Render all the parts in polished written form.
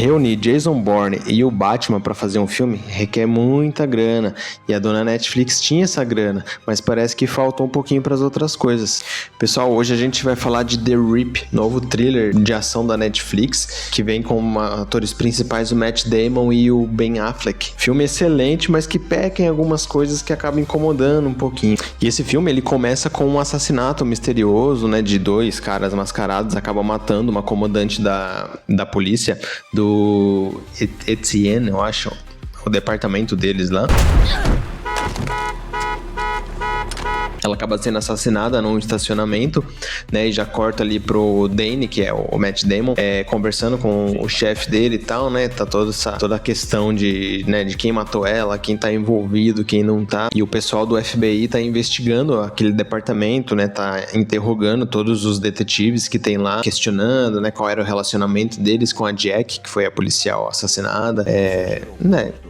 Reunir Jason Bourne e o Batman pra fazer um filme requer muita grana, e a dona Netflix tinha essa grana, mas parece que faltou um pouquinho pras outras coisas. Pessoal, hoje a gente vai falar de The Rip, novo thriller de ação da Netflix, que vem com atores principais o Matt Damon e o Ben Affleck. Filme excelente, mas que peca em algumas coisas que acabam incomodando um pouquinho. E esse filme, ele começa com um assassinato misterioso, né, de dois caras mascarados, acabam matando uma comandante da polícia, do Etienne, eu acho, o departamento deles lá. Ela acaba sendo assassinada num estacionamento, né, e já corta ali pro Danny, que é o Matt Damon, conversando com o chefe dele e tal, né, tá toda a questão de quem matou ela, quem tá envolvido, quem não tá, e o pessoal do FBI tá investigando aquele departamento, né, tá interrogando todos os detetives que tem lá, questionando, né, qual era o relacionamento deles com a Jack, que foi a policial assassinada,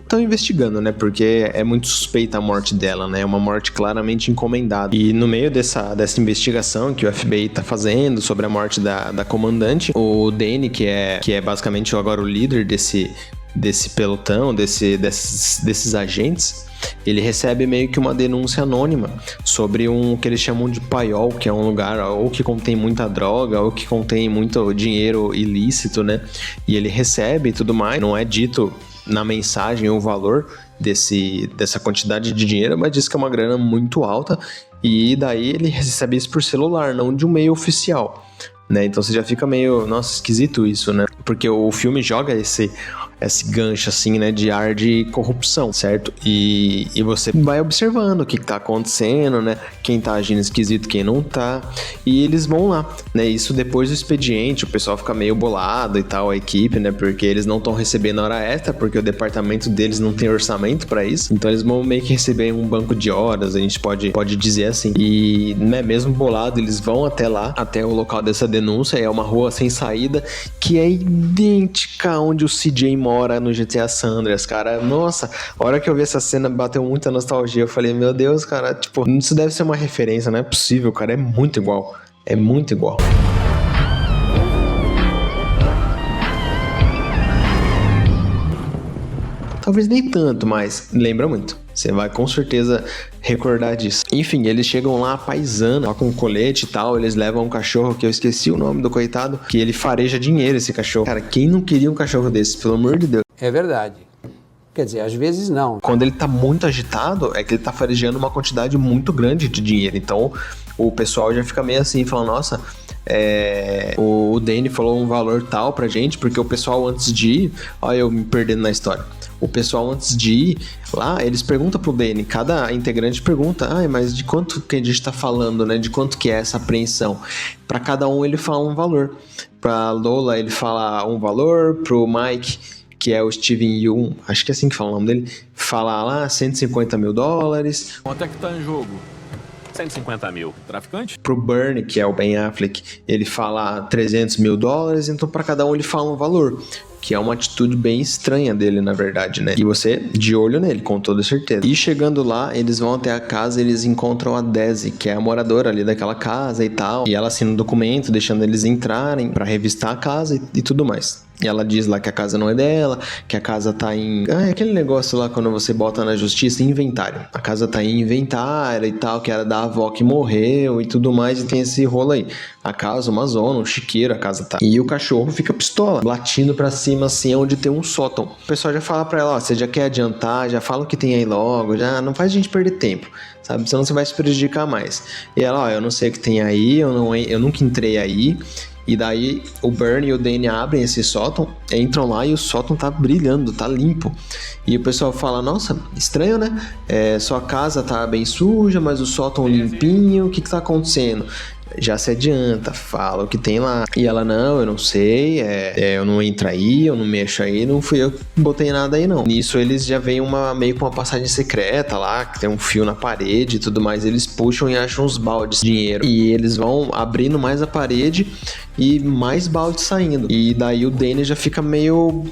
estão investigando, né, porque é muito suspeita a morte dela, né, é uma morte claramente encomendada. E no meio dessa investigação que o FBI tá fazendo sobre a morte da comandante, o Danny, que é basicamente agora o líder desse pelotão, desses agentes, ele recebe meio que uma denúncia anônima sobre um que eles chamam de paiol, que é um lugar ou que contém muita droga ou que contém muito dinheiro ilícito, né? E ele recebe e tudo mais, não é dito na mensagem o valor dessa quantidade de dinheiro, mas diz que é uma grana muito alta, e daí ele recebe isso por celular, não de um meio oficial, né? Então você já fica meio, nossa, esquisito isso, né? Porque o filme joga esse gancho, assim, né, de ar de corrupção, certo? E você vai observando o que tá acontecendo, né? Quem tá agindo esquisito, quem não tá. E eles vão lá, né? Isso depois do expediente, o pessoal fica meio bolado e tal, a equipe, né? Porque eles não estão recebendo hora extra, porque o departamento deles não tem orçamento pra isso. Então eles vão meio que receber um banco de horas, a gente pode dizer assim. E, né, mesmo bolado, eles vão até lá, até o local dessa denúncia. É uma rua sem saída, que é idêntica onde o CJ mora no GTA San Andreas, cara. Nossa, a hora que eu vi essa cena bateu muita nostalgia. Eu falei, meu Deus, cara, tipo, isso deve ser uma referência, não é possível, cara, é muito igual. É muito igual. Talvez nem tanto, mas lembra muito. Você vai com certeza recordar disso. Enfim, eles chegam lá paisando, lá com um colete e tal. Eles levam um cachorro, que eu esqueci o nome do coitado, que ele fareja dinheiro, esse cachorro. Cara, quem não queria um cachorro desse? Pelo amor de Deus. É verdade. Quer dizer, às vezes não. Quando ele tá muito agitado, é que ele tá farejando uma quantidade muito grande de dinheiro. Então, o pessoal já fica meio assim, falando, nossa... o Danny falou um valor tal pra gente, porque o pessoal antes de ir... Olha eu me perdendo na história. O pessoal antes de ir lá, eles perguntam pro Danny, cada integrante pergunta, mas de quanto que a gente tá falando, né? De quanto que é essa apreensão? Pra cada um ele fala um valor. Pra Lola ele fala um valor, pro Mike, que é o Steven Yeun, acho que é assim que fala o nome dele, fala lá $150 mil. Quanto é que tá em jogo? 150 mil. Traficante? Pro Bernie, que é o Ben Affleck, ele fala $300 mil, então pra cada um ele fala um valor, que é uma atitude bem estranha dele, na verdade, né? E você de olho nele, com toda certeza. E chegando lá, eles vão até a casa e eles encontram a Desi, que é a moradora ali daquela casa e tal, e ela assina um documento deixando eles entrarem pra revistar a casa e tudo mais. E ela diz lá que a casa não é dela, que a casa tá em... é aquele negócio lá quando você bota na justiça, inventário. A casa tá em inventário e tal, que era da avó que morreu e tudo mais, e tem esse rolo aí. A casa, uma zona, um chiqueiro, a casa tá. E o cachorro fica pistola, latindo pra cima assim, onde tem um sótão. O pessoal já fala pra ela, ó, você já quer adiantar, já fala o que tem aí logo, já não faz a gente perder tempo, sabe? Senão você vai se prejudicar mais. E ela, ó, eu não sei o que tem aí, eu nunca entrei aí. E daí o Bernie e o Danny abrem esse sótão, entram lá e o sótão tá brilhando, tá limpo. E o pessoal fala, nossa, estranho, né? Sua casa tá bem suja, mas o sótão limpinho, o que tá acontecendo? Já se adianta, fala o que tem lá. E ela, não, eu não sei, eu não entro aí, eu não mexo aí, não fui eu que botei nada aí não. Nisso eles já veem meio com uma passagem secreta lá, que tem um fio na parede e tudo mais. Eles puxam e acham uns baldes de dinheiro. E eles vão abrindo mais a parede e mais balde saindo. E daí o Danny já fica meio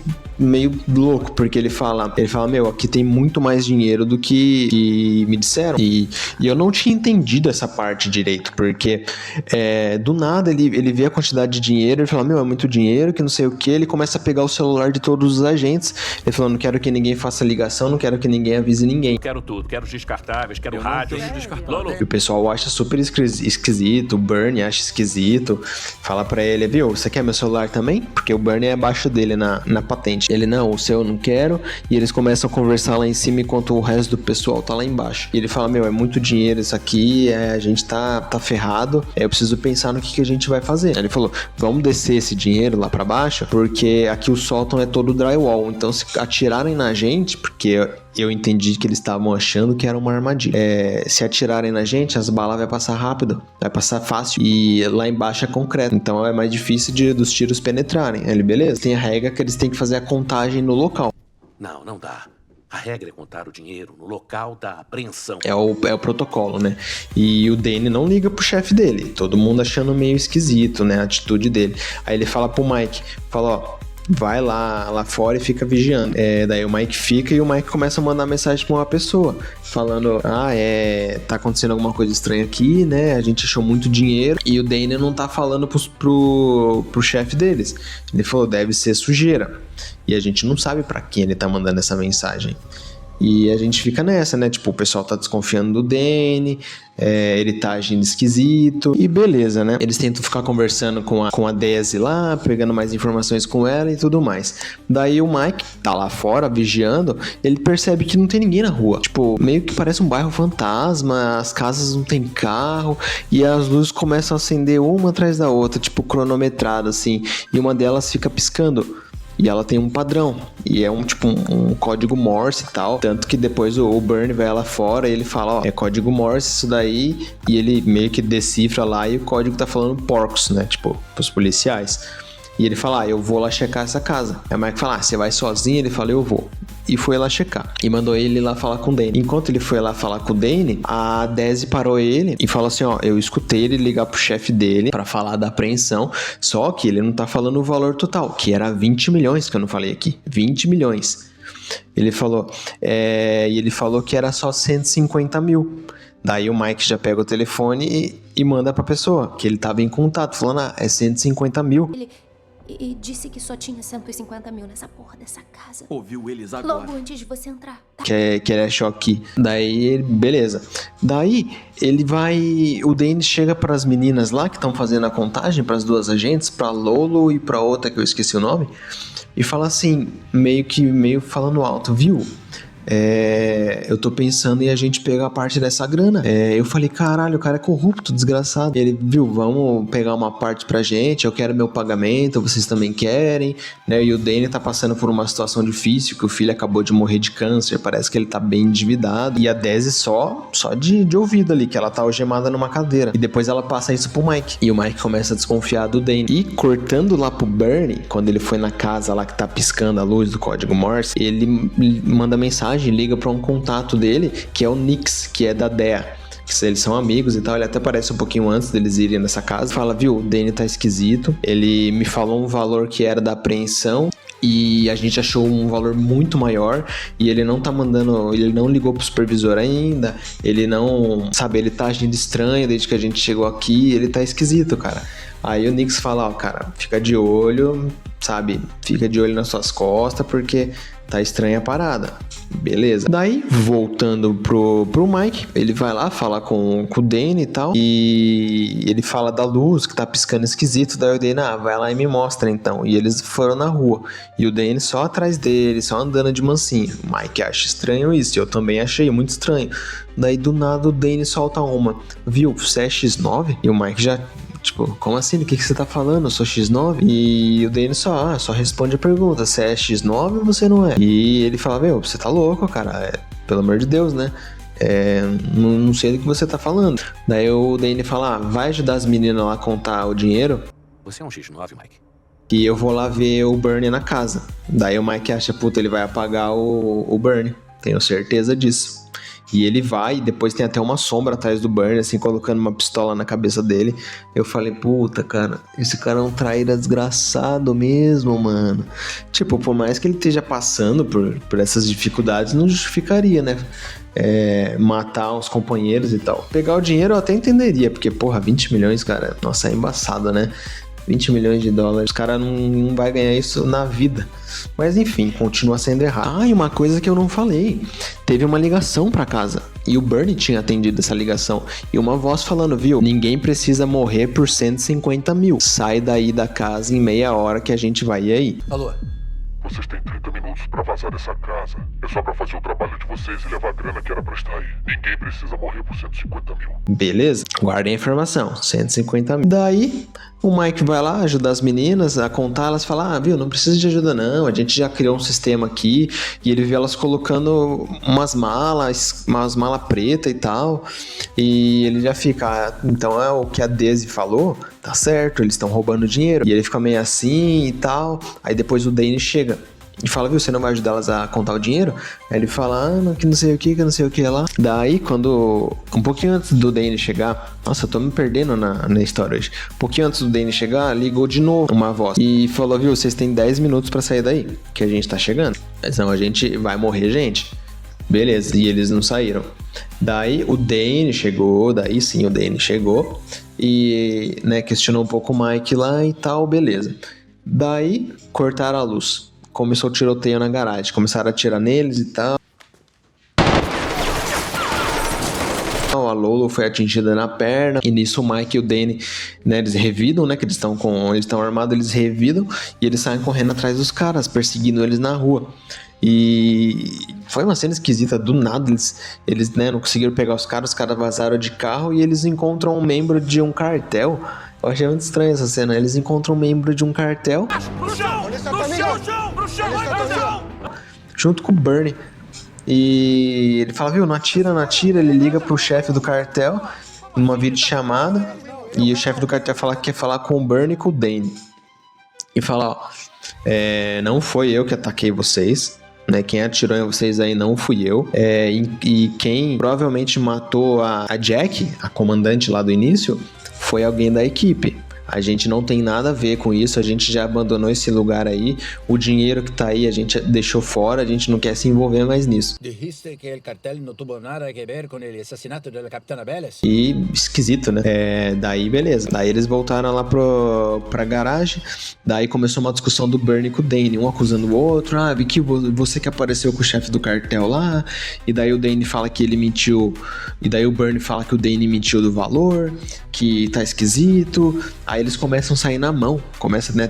louco, porque ele fala, meu, aqui tem muito mais dinheiro do que me disseram. E eu não tinha entendido essa parte direito, porque do nada ele vê a quantidade de dinheiro, ele fala, meu, é muito dinheiro, que não sei o que, ele começa a pegar o celular de todos os agentes, ele fala, não quero que ninguém faça ligação, não quero que ninguém avise ninguém. Quero tudo, quero os descartáveis, quero rádio. Lolo. E o pessoal acha super esquisito, o Bernie acha esquisito, fala pra ele, viu, você quer meu celular também? Porque o Bernie é abaixo dele na patente. Ele, não, o seu eu não quero, e eles começam a conversar lá em cima enquanto o resto do pessoal tá lá embaixo. E ele fala, meu, é muito dinheiro isso aqui, a gente tá ferrado, eu preciso pensar no que a gente vai fazer. Aí ele falou, vamos descer esse dinheiro lá pra baixo, porque aqui o sótão é todo drywall, então se atirarem na gente, porque eu entendi que eles estavam achando que era uma armadilha. Se atirarem na gente, as balas vai passar rápido, vai passar fácil, e lá embaixo é concreto, então é mais difícil dos tiros penetrarem. Aí ele, beleza, tem a regra que eles têm que fazer a contagem no local. Não dá. A regra é contar o dinheiro no local da apreensão. É o protocolo, né? E o Danny não liga pro chefe dele, todo mundo achando meio esquisito, né, a atitude dele. Aí ele fala pro Mike, fala, ó, vai lá fora e fica vigiando. Daí o Mike fica e o Mike começa a mandar mensagem pra uma pessoa, falando, tá acontecendo alguma coisa estranha aqui, né? A gente achou muito dinheiro. E o Danny não tá falando pro chefe deles. Ele falou, deve ser sujeira. E a gente não sabe pra quem ele tá mandando essa mensagem. E a gente fica nessa, né? Tipo, o pessoal tá desconfiando do Danny, ele tá agindo esquisito. E beleza, né? Eles tentam ficar conversando com a Daisy lá, pegando mais informações com ela e tudo mais. Daí o Mike tá lá fora, vigiando, ele percebe que não tem ninguém na rua. Tipo, meio que parece um bairro fantasma, as casas não tem carro, e as luzes começam a acender uma atrás da outra, tipo, cronometrado, assim. E uma delas fica piscando. E ela tem um padrão, e é um código Morse e tal, tanto que depois o Bernie vai lá fora e ele fala, ó, é código Morse isso daí, e ele meio que decifra lá e o código tá falando porcos, né, tipo, pros policiais. E ele fala, eu vou lá checar essa casa. Aí o Mike fala, você vai sozinho? Ele fala, eu vou. E foi lá checar. E mandou ele lá falar com o Danny. Enquanto ele foi lá falar com o Danny, a Daisy parou ele e falou assim, ó, eu escutei ele ligar pro chefe dele pra falar da apreensão, só que ele não tá falando o valor total, que era 20 milhões, que eu não falei aqui. 20 milhões. Ele falou, e ele falou que era só 150 mil. Daí o Mike já pega o telefone e manda pra pessoa, que ele tava em contato, falando, é 150 mil. E disse que só tinha 150 mil nessa porra dessa casa. Ouviu eles agora. Logo antes de você entrar. Que ele achou aqui. Daí, beleza. Daí, ele vai... O Danny chega pras meninas lá que estão fazendo a contagem, pras duas agentes, pra Lolo e pra outra que eu esqueci o nome, e fala assim, meio falando alto, viu? Eu tô pensando em a gente pegar parte dessa grana. Eu falei, caralho, o cara é corrupto, desgraçado. Ele, viu, vamos pegar uma parte pra gente, eu quero meu pagamento, vocês também querem, né? E o Danny tá passando por uma situação difícil, que o filho acabou de morrer de câncer, parece que ele tá bem endividado. E a Daisy só de ouvido ali, que ela tá algemada numa cadeira. E depois ela passa isso pro Mike. E o Mike começa a desconfiar do Danny. E cortando lá pro Bernie, quando ele foi na casa lá que tá piscando a luz do código Morse, ele manda mensagem, liga pra um contato dele, que é o Nix, que é da DEA. Eles são amigos e tal, ele até aparece um pouquinho antes deles irem nessa casa. Fala, viu, o Danny tá esquisito, ele me falou um valor que era da apreensão e a gente achou um valor muito maior e ele não tá mandando, ele não ligou pro supervisor ainda, ele não, sabe, ele tá agindo estranho desde que a gente chegou aqui, ele tá esquisito, cara. Aí o Nix fala, ó, cara, fica de olho, sabe, fica de olho nas suas costas porque tá estranha a parada. Beleza. Daí, voltando pro Mike, ele vai lá falar com o Danny e tal, e ele fala da luz que tá piscando esquisito. Daí o Danny, vai lá e me mostra então. E eles foram na rua, e o Danny só atrás dele, só andando de mansinho. O Mike acha estranho isso, eu também achei muito estranho. Daí do nada o Danny solta uma, viu, você é X9? E o Mike já... Tipo, como assim? Do que você tá falando? Eu sou X9? E o Danny só responde a pergunta, você é X9 ou você não é? E ele fala, meu, você tá louco, cara, pelo amor de Deus, né? Não sei do que você tá falando. Daí o Danny fala, vai ajudar as meninas lá a contar o dinheiro? Você é um X9, Mike? E eu vou lá ver o Bernie na casa. Daí o Mike acha, puta, ele vai apagar o Bernie. Tenho certeza disso. E ele vai, e depois tem até uma sombra atrás do Bernie, assim, colocando uma pistola na cabeça dele. Eu falei, puta, cara, esse cara é um traíra desgraçado mesmo, mano. Tipo, por mais que ele esteja passando por essas dificuldades, não justificaria, né? Matar os companheiros e tal. Pegar o dinheiro eu até entenderia, porque, porra, 20 milhões, cara, nossa, é embaçado, né? 20 milhões de dólares, o cara não vai ganhar isso na vida. Mas enfim, continua sendo errado. E uma coisa que eu não falei, teve uma ligação pra casa, e o Bernie tinha atendido essa ligação, e uma voz falando, viu, ninguém precisa morrer por 150 mil, sai daí da casa em meia hora que a gente vai ir aí. Alô? Vocês têm 30 minutos pra vazar dessa casa. É só pra fazer o trabalho de vocês e levar a grana que era pra estar aí. Ninguém precisa morrer por 150 mil. Beleza? Guardem a informação, 150 mil. Daí, o Mike vai lá ajudar as meninas a contar, elas falam, viu, não precisa de ajuda não, a gente já criou um sistema aqui, e ele vê elas colocando umas malas preta e tal, e ele já fica, então é o que a Daisy falou, tá certo, eles estão roubando dinheiro, e ele fica meio assim e tal, aí depois o Danny chega e fala, viu, você não vai ajudar elas a contar o dinheiro? Aí ele fala, que não sei o que lá. Daí, quando, um pouquinho antes do Danny chegar, nossa, eu tô me perdendo na história hoje. Um pouquinho antes do Danny chegar, ligou de novo uma voz e falou, viu, vocês têm 10 minutos pra sair daí, que a gente tá chegando. Senão a gente vai morrer, gente. Beleza, e eles não saíram. Daí o Danny chegou, e, né, questionou um pouco o Mike lá e tal, beleza. Daí, cortaram a luz. Começou o tiroteio na garagem, começaram a atirar neles e tal. A Lolo foi atingida na perna, e nisso o Mike e o Danny, né, eles revidam, né, que eles estão armados, eles revidam, e eles saem correndo atrás dos caras, perseguindo eles na rua. E foi uma cena esquisita, do nada eles né, não conseguiram pegar os caras vazaram de carro, e eles encontram um membro de um cartel. Eu achei muito estranho essa cena, eles encontram um membro de um cartel junto com o Bernie. E ele fala, viu, não atira, ele liga pro chefe do cartel numa videochamada, e o chefe do cartel fala que quer falar com o Bernie e com o Danny. E fala, não foi eu que ataquei vocês, né, quem atirou em vocês aí não fui eu, e quem provavelmente matou a Jack, a comandante lá do início, foi alguém da equipe. A gente não tem nada a ver com isso, a gente já abandonou esse lugar aí, o dinheiro que tá aí a gente deixou fora, a gente não quer se envolver mais nisso. Dijiste que o cartel não teve nada a ver com o assassinato da Capitana Belles? E esquisito, né? Daí beleza, daí eles voltaram lá pra garagem, daí começou uma discussão do Bernie com o Danny, um acusando o outro, Vicky, você que apareceu com o chefe do cartel lá, e daí o Danny fala que ele mentiu, e daí o Bernie fala que o Danny mentiu do valor, que tá esquisito. Aí eles começam a sair na mão,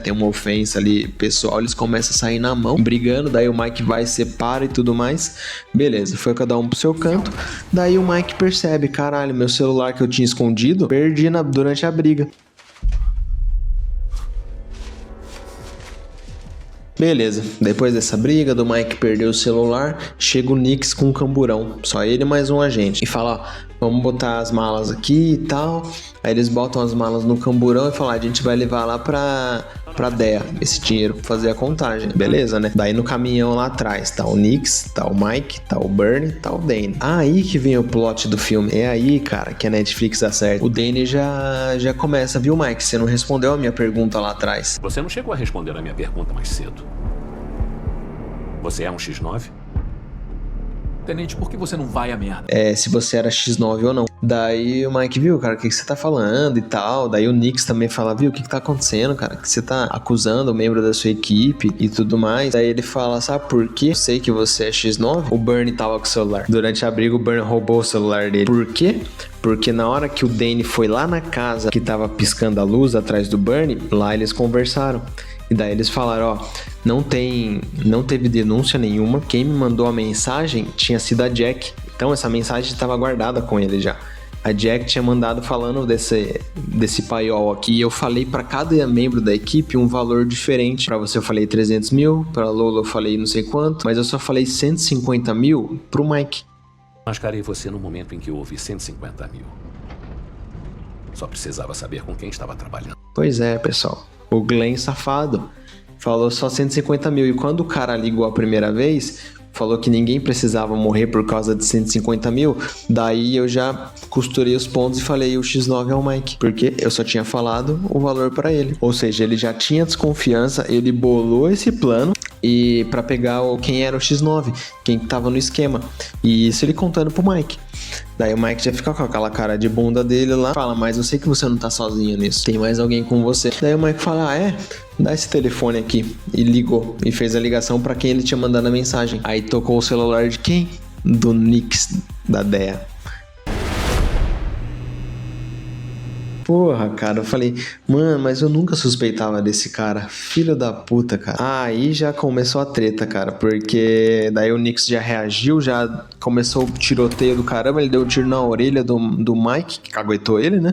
ter uma ofensa ali pessoal, eles começam a sair na mão, brigando, daí o Mike vai, separa e tudo mais, beleza, foi cada um pro seu canto. Daí o Mike percebe, caralho, meu celular que eu tinha escondido, perdi durante a briga. Beleza, depois dessa briga do Mike perder o celular, chega o Nix com um camburão, só ele mais um agente, e fala, vamos botar as malas aqui e tal. Aí eles botam as malas no camburão e falam, a gente vai levar lá pra DEA esse dinheiro pra fazer a contagem. Beleza, né? Daí no caminhão lá atrás tá o Nix, tá o Mike, tá o Bernie, tá o Danny. Aí que vem o plot do filme. É aí, cara, que a Netflix acerta. O Danny já começa, viu, Mike? Você não respondeu a minha pergunta lá atrás. Você não chegou a responder a minha pergunta mais cedo. Você é um X9? Tenente, por que você não vai à merda? Se você era X9 ou não. Daí o Mike, viu, cara, o que você tá falando e tal. Daí o Nix também fala, viu, o que tá acontecendo, cara? Que você tá acusando o membro da sua equipe e tudo mais. Daí ele fala, sabe por quê? Eu sei que você é X9. O Bernie tava com o celular. Durante a briga, o Bernie roubou o celular dele. Por quê? Porque na hora que o Danny foi lá na casa que tava piscando a luz atrás do Bernie, lá eles conversaram. E daí eles falaram, não teve denúncia nenhuma. Quem me mandou a mensagem tinha sido a Jack. Então essa mensagem estava guardada com ele já. A Jack tinha mandado falando desse paiol aqui. E eu falei para cada membro da equipe um valor diferente. Para você eu falei 300 mil, para Lola eu falei não sei quanto, mas eu só falei 150 mil pro Mike. Mascarei você no momento em que houve 150 mil. Só precisava saber com quem estava trabalhando. Pois é, pessoal. O Glenn safado falou só 150 mil. E quando o cara ligou a primeira vez, falou que ninguém precisava morrer por causa de 150 mil, daí eu já costurei os pontos e falei, o X9 é o Mike, porque eu só tinha falado o valor pra ele. Ou seja, ele já tinha desconfiança, ele bolou esse plano e para pegar quem era o X9, quem tava no esquema. E isso ele contando pro Mike. Daí o Mike já fica com aquela cara de bunda dele lá, fala, mas eu sei que você não tá sozinho nisso, tem mais alguém com você. Daí o Mike fala, dá esse telefone aqui. E ligou, e fez a ligação pra quem ele tinha mandado a mensagem. Aí tocou o celular de quem? Do Nix, da Dea. Porra, cara, eu falei, mano, mas eu nunca suspeitava desse cara, filho da puta, cara. Aí já começou a treta, cara, porque daí o Nix já reagiu, já começou o tiroteio do caramba, ele deu um tiro na orelha do Mike, que caguetou ele, né?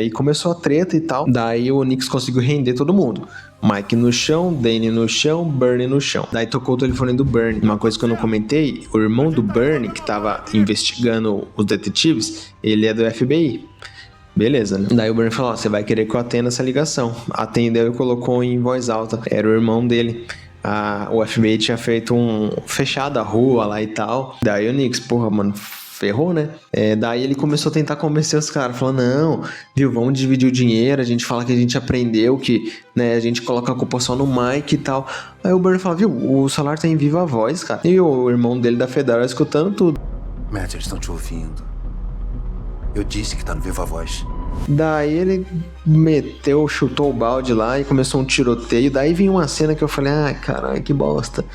E começou a treta e tal. Daí o Nix conseguiu render todo mundo. Mike no chão, Danny no chão, Bernie no chão. Daí tocou o telefone do Bernie. Uma coisa que eu não comentei, o irmão do Bernie, que tava investigando os detetives, ele é do FBI. Beleza, né? Daí o Bernie falou, você vai querer que eu atenda essa ligação. Atendeu e colocou em voz alta. Era o irmão dele. O FBI tinha feito fechado a rua lá e tal. Daí o Nix, porra, mano, ferrou, né? Daí ele começou a tentar convencer os caras. Falou, não, viu, vamos dividir o dinheiro. A gente fala que a gente aprendeu que, né, a gente coloca a culpa só no Mike e tal. Aí o Bernie fala, viu, o celular tá em viva voz, cara. E o irmão dele da Federal escutando tudo. Matt, eles estão te ouvindo. Eu disse que tá no Viva Voz. Daí ele chutou o balde lá e começou um tiroteio. Daí vinha uma cena que eu falei, caralho, que bosta.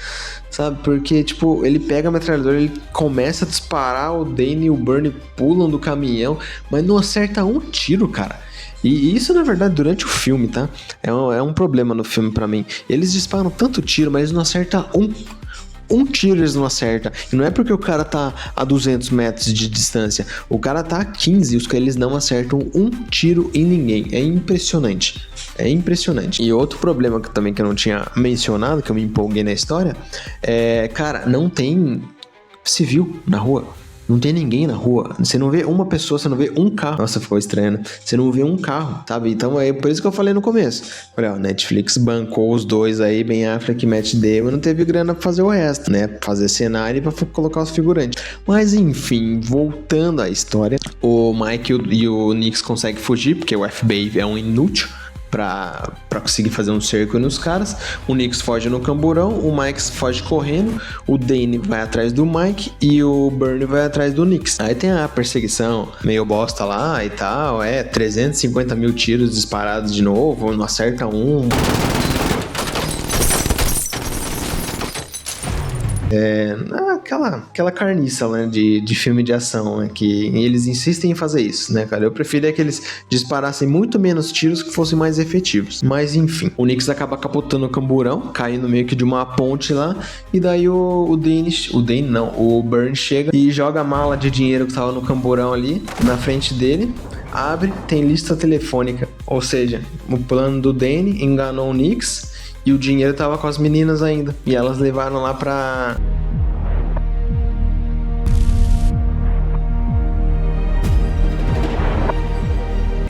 Sabe, porque, tipo, ele pega a metralhadora, ele começa a disparar, o Danny e o Bernie pulam do caminhão, mas não acerta um tiro, cara. E isso, na verdade, durante o filme, tá? É um problema no filme pra mim. Eles disparam tanto tiro, mas não acerta um tiro eles não acertam. E não é porque o cara tá a 200 metros de distância. O cara tá a 15 e eles não acertam um tiro em ninguém. É impressionante. É impressionante. E outro problema que eu não tinha mencionado, que eu me empolguei na história, cara, não tem civil na rua. Não tem ninguém na rua. Você não vê uma pessoa, você não vê um carro. Nossa, ficou estranho, né? Você não vê um carro, sabe? Então é por isso que eu falei no começo. Olha, Netflix bancou os dois aí, Ben Affleck e Matt Damon, não teve grana pra fazer o resto, né? Pra fazer cenário e pra colocar os figurantes. Mas enfim, voltando à história, o Mike e o Nix conseguem fugir, porque o FBI é um inútil pra conseguir fazer um cerco nos caras. O Nix foge no camburão, o Mike foge correndo, o Danny vai atrás do Mike e o Bernie vai atrás do Nix. Aí tem a perseguição meio bosta lá e tal, 350 mil tiros disparados de novo, não acerta um. Aquela carniça, né, de filme de ação, né, que eles insistem em fazer isso, né, cara? Eu preferia que eles disparassem muito menos tiros, que fossem mais efetivos. Mas enfim, o Nix acaba capotando o camburão, caindo meio que de uma ponte lá, e daí o Bernie chega e joga a mala de dinheiro que tava no camburão ali, na frente dele, abre, tem lista telefônica, ou seja, o plano do Danny enganou o Nix, e o dinheiro tava com as meninas ainda. E elas levaram lá pra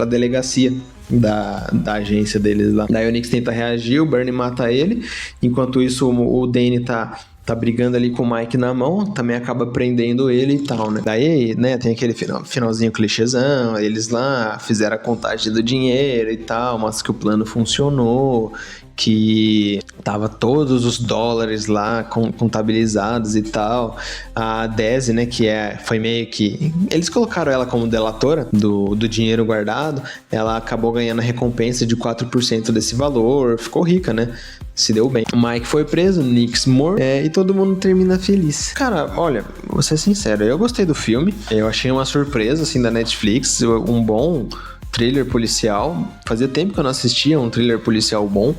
delegacia da agência deles lá. Daí o Nix tenta reagir, o Bernie mata ele. Enquanto isso, o Danny tá brigando ali com o Mike na mão, também acaba prendendo ele e tal, né? Daí, né, tem aquele finalzinho clichêzão, eles lá fizeram a contagem do dinheiro e tal, mas que o plano funcionou, que tava todos os dólares lá contabilizados e tal. A Daisy, né, que foi meio que... Eles colocaram ela como delatora do dinheiro guardado, ela acabou ganhando a recompensa de 4% desse valor, ficou rica, né? Se deu bem. O Mike foi preso, Nix morto, e todo mundo termina feliz. Cara, olha, vou ser sincero, eu gostei do filme, eu achei uma surpresa, assim, da Netflix, um bom thriller policial. Fazia tempo que eu não assistia um thriller policial bom.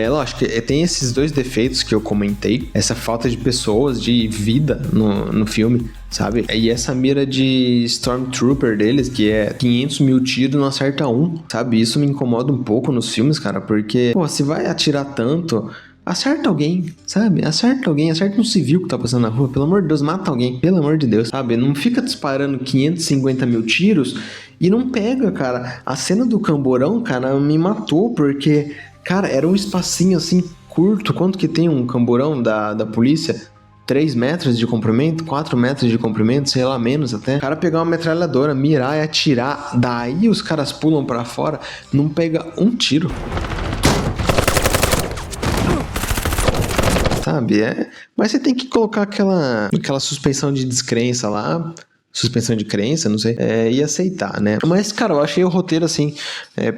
Lógico que tem esses dois defeitos que eu comentei, essa falta de pessoas, de vida no filme, sabe? E essa mira de Stormtrooper deles, que é 500 mil tiros, não acerta um, sabe? Isso me incomoda um pouco nos filmes, cara, porque, pô, se vai atirar tanto, acerta alguém, sabe? Acerta um civil que tá passando na rua, pelo amor de Deus, mata alguém, pelo amor de Deus, sabe? Não fica disparando 550 mil tiros e não pega, cara. A cena do camburão, cara, me matou, porque, cara, era um espacinho assim curto. Quanto que tem um camburão da polícia? 3 metros de comprimento, 4 metros de comprimento, sei lá, menos até. O cara pegar uma metralhadora, mirar e atirar, daí os caras pulam pra fora, não pega um tiro. Sabe? Mas você tem que colocar aquela suspensão de descrença lá, suspensão de crença, não sei, e aceitar, né? Mas, cara, eu achei o roteiro, assim,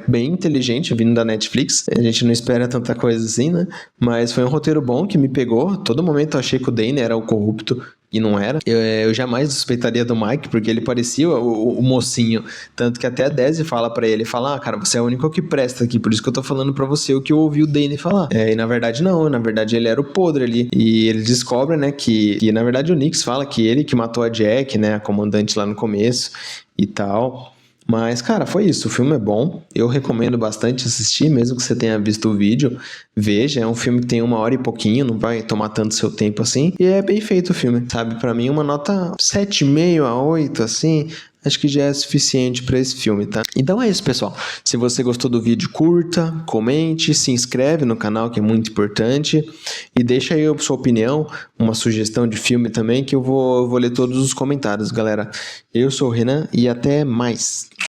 bem inteligente, vindo da Netflix. A gente não espera tanta coisa assim, né? Mas foi um roteiro bom que me pegou. Todo momento eu achei que o Dane era o corrupto. E não era. Eu jamais suspeitaria do Mike, porque ele parecia o mocinho. Tanto que até a Desi fala pra ele, fala, cara, você é o único que presta aqui, por isso que eu tô falando pra você o que eu ouvi o Dane falar. E na verdade não, na verdade ele era o podre ali. E eles descobrem, né, que na verdade o Nix fala que ele que matou a Jack, né, a comandante lá no começo e tal. Mas, cara, foi isso. O filme é bom. Eu recomendo bastante assistir, mesmo que você tenha visto o vídeo. Veja, é um filme que tem 1 hora e pouquinho, não vai tomar tanto seu tempo assim. E é bem feito o filme, sabe? Pra mim, uma nota 7,5 a 8, assim. Acho que já é suficiente pra esse filme, tá? Então é isso, pessoal. Se você gostou do vídeo, curta, comente, se inscreve no canal, que é muito importante. E deixa aí a sua opinião, uma sugestão de filme também, que eu vou ler todos os comentários, galera. Eu sou o Renan e até mais.